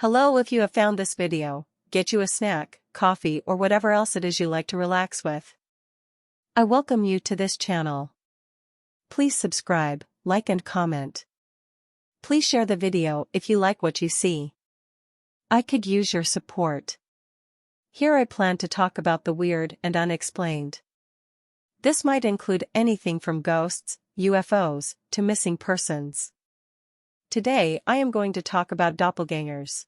Hello, if you have found this video, get you a snack, coffee or whatever else it is you like to relax with. I welcome you to this channel. Please subscribe, like and comment. Please share the video if you like what you see. I could use your support. Here I plan to talk about the weird and unexplained. This might include anything from ghosts, UFOs, to missing persons. Today I am going to talk about doppelgangers.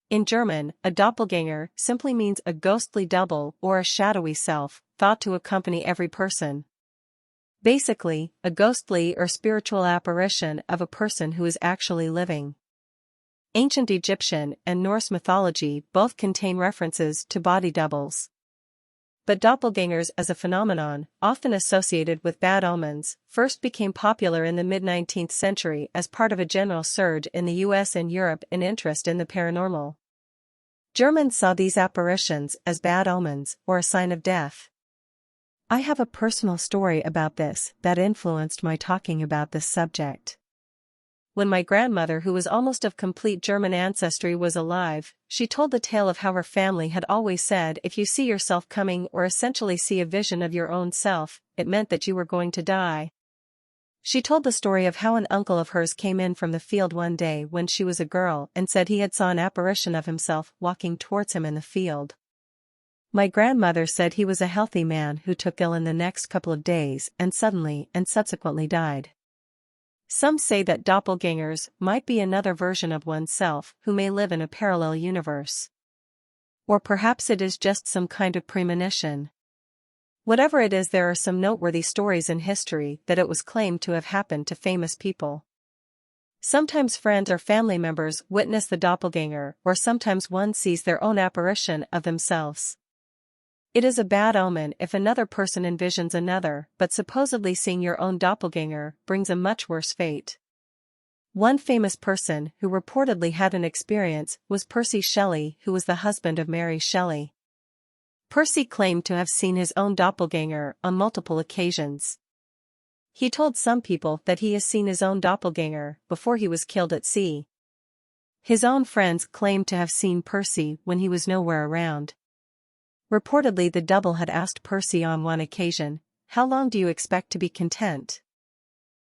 In German, a doppelganger simply means a ghostly double or a shadowy self, thought to accompany every person. Basically, a ghostly or spiritual apparition of a person who is actually living. Ancient Egyptian and Norse mythology both contain references to body doubles. But doppelgangers as a phenomenon, often associated with bad omens, first became popular in the mid-19th century as part of a general surge in the US and Europe in interest in the paranormal. Germans saw these apparitions as bad omens or a sign of death. I have a personal story about this that influenced my talking about this subject. When my grandmother, who was almost of complete German ancestry, was alive, she told the tale of how her family had always said if you see yourself coming or essentially see a vision of your own self, it meant that you were going to die. She told the story of how an uncle of hers came in from the field one day when she was a girl and said he had saw an apparition of himself walking towards him in the field. My grandmother said he was a healthy man who took ill in the next couple of days and suddenly and subsequently died. Some say that doppelgangers might be another version of oneself who may live in a parallel universe. Or perhaps it is just some kind of premonition. Whatever it is, there are some noteworthy stories in history that it was claimed to have happened to famous people. Sometimes friends or family members witness the doppelganger, or sometimes one sees their own apparition of themselves. It is a bad omen if another person envisions another, but supposedly seeing your own doppelganger brings a much worse fate. One famous person who reportedly had an experience was Percy Shelley, who was the husband of Mary Shelley. Percy claimed to have seen his own doppelganger on multiple occasions. He told some people that he has seen his own doppelganger before he was killed at sea. His own friends claimed to have seen Percy when he was nowhere around. Reportedly, the double had asked Percy on one occasion, "How long do you expect to be content?"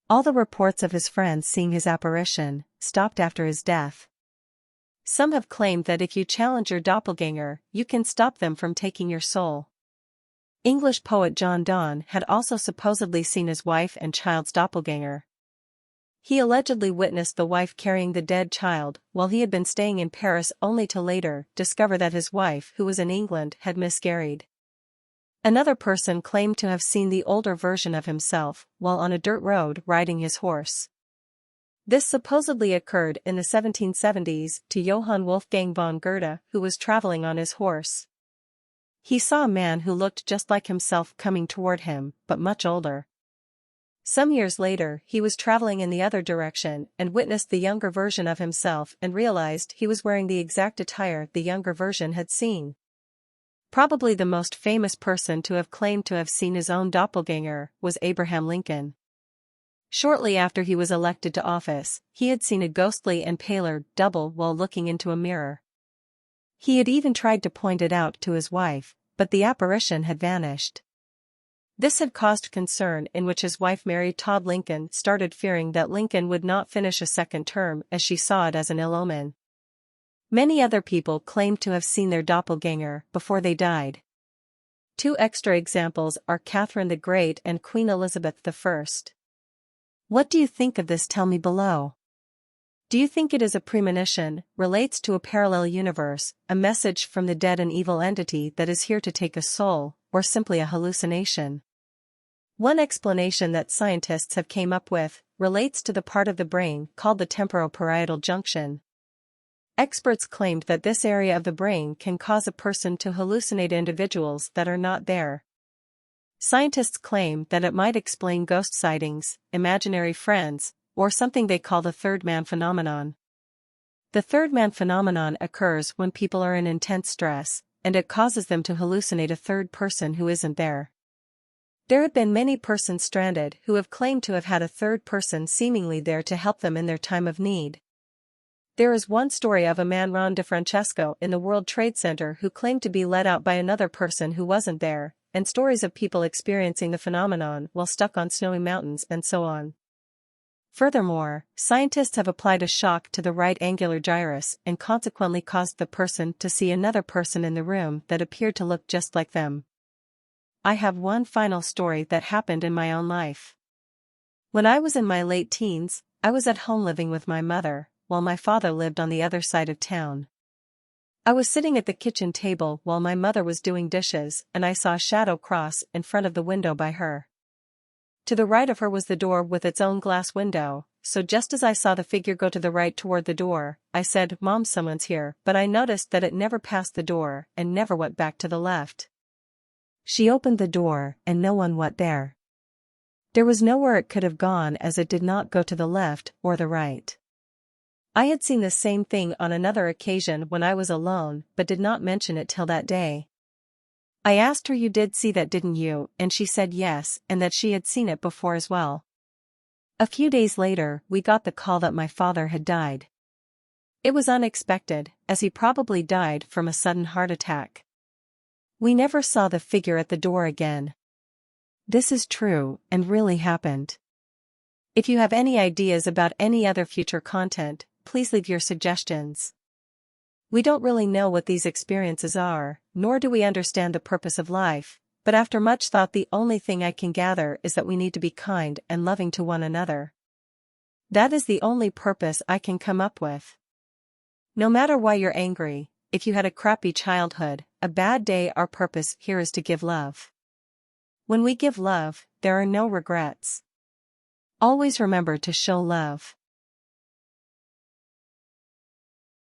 All the reports of his friends seeing his apparition stopped after his death. Some have claimed that if you challenge your doppelganger, you can stop them from taking your soul. English poet John Donne had also supposedly seen his wife and child's doppelganger. He allegedly witnessed the wife carrying the dead child while he had been staying in Paris, only to later discover that his wife, who was in England, had miscarried. Another person claimed to have seen the older version of himself while on a dirt road riding his horse. This supposedly occurred in the 1770s to Johann Wolfgang von Goethe, who was traveling on his horse. He saw a man who looked just like himself coming toward him, but much older. Some years later, he was traveling in the other direction and witnessed the younger version of himself and realized he was wearing the exact attire the younger version had seen. Probably the most famous person to have claimed to have seen his own doppelganger was Abraham Lincoln. Shortly after he was elected to office, he had seen a ghostly and paler double while looking into a mirror. He had even tried to point it out to his wife, but the apparition had vanished. This had caused concern, in which his wife Mary Todd Lincoln started fearing that Lincoln would not finish a second term, as she saw it as an ill omen. Many other people claimed to have seen their doppelganger before they died. Two extra examples are Catherine the Great and Queen Elizabeth I. What do you think of this? Tell me below. Do you think it is a premonition, relates to a parallel universe, a message from the dead, an evil entity that is here to take a soul, or simply a hallucination? One explanation that scientists have came up with relates to the part of the brain called the temporoparietal junction. Experts claimed that this area of the brain can cause a person to hallucinate individuals that are not there. Scientists claim that it might explain ghost sightings, imaginary friends, or something they call the third man phenomenon. The third man phenomenon occurs when people are in intense stress, and it causes them to hallucinate a third person who isn't there. There have been many persons stranded who have claimed to have had a third person seemingly there to help them in their time of need. There is one story of a man Ron DeFrancesco in the World Trade Center who claimed to be let out by another person who wasn't there, and stories of people experiencing the phenomenon while stuck on snowy mountains and so on. Furthermore, scientists have applied a shock to the right angular gyrus and consequently caused the person to see another person in the room that appeared to look just like them. I have one final story that happened in my own life. When I was in my late teens, I was at home living with my mother, while my father lived on the other side of town. I was sitting at the kitchen table while my mother was doing dishes, and I saw a shadow cross in front of the window by her. To the right of her was the door with its own glass window, so just as I saw the figure go to the right toward the door, I said, "Mom, someone's here," but I noticed that it never passed the door and never went back to the left. She opened the door and no one went there. There was nowhere it could have gone as it did not go to the left or the right. I had seen the same thing on another occasion when I was alone but did not mention it till that day. I asked her, "You did see that, didn't you?" And she said yes, and that she had seen it before as well. A few days later, we got the call that my father had died. It was unexpected, as he probably died from a sudden heart attack. We never saw the figure at the door again. This is true, and really happened. If you have any ideas about any other future content, please leave your suggestions. We don't really know what these experiences are, nor do we understand the purpose of life, but after much thought the only thing I can gather is that we need to be kind and loving to one another. That is the only purpose I can come up with. No matter why you're angry, if you had a crappy childhood, a bad day, our purpose here is to give love. When we give love, there are no regrets. Always remember to show love.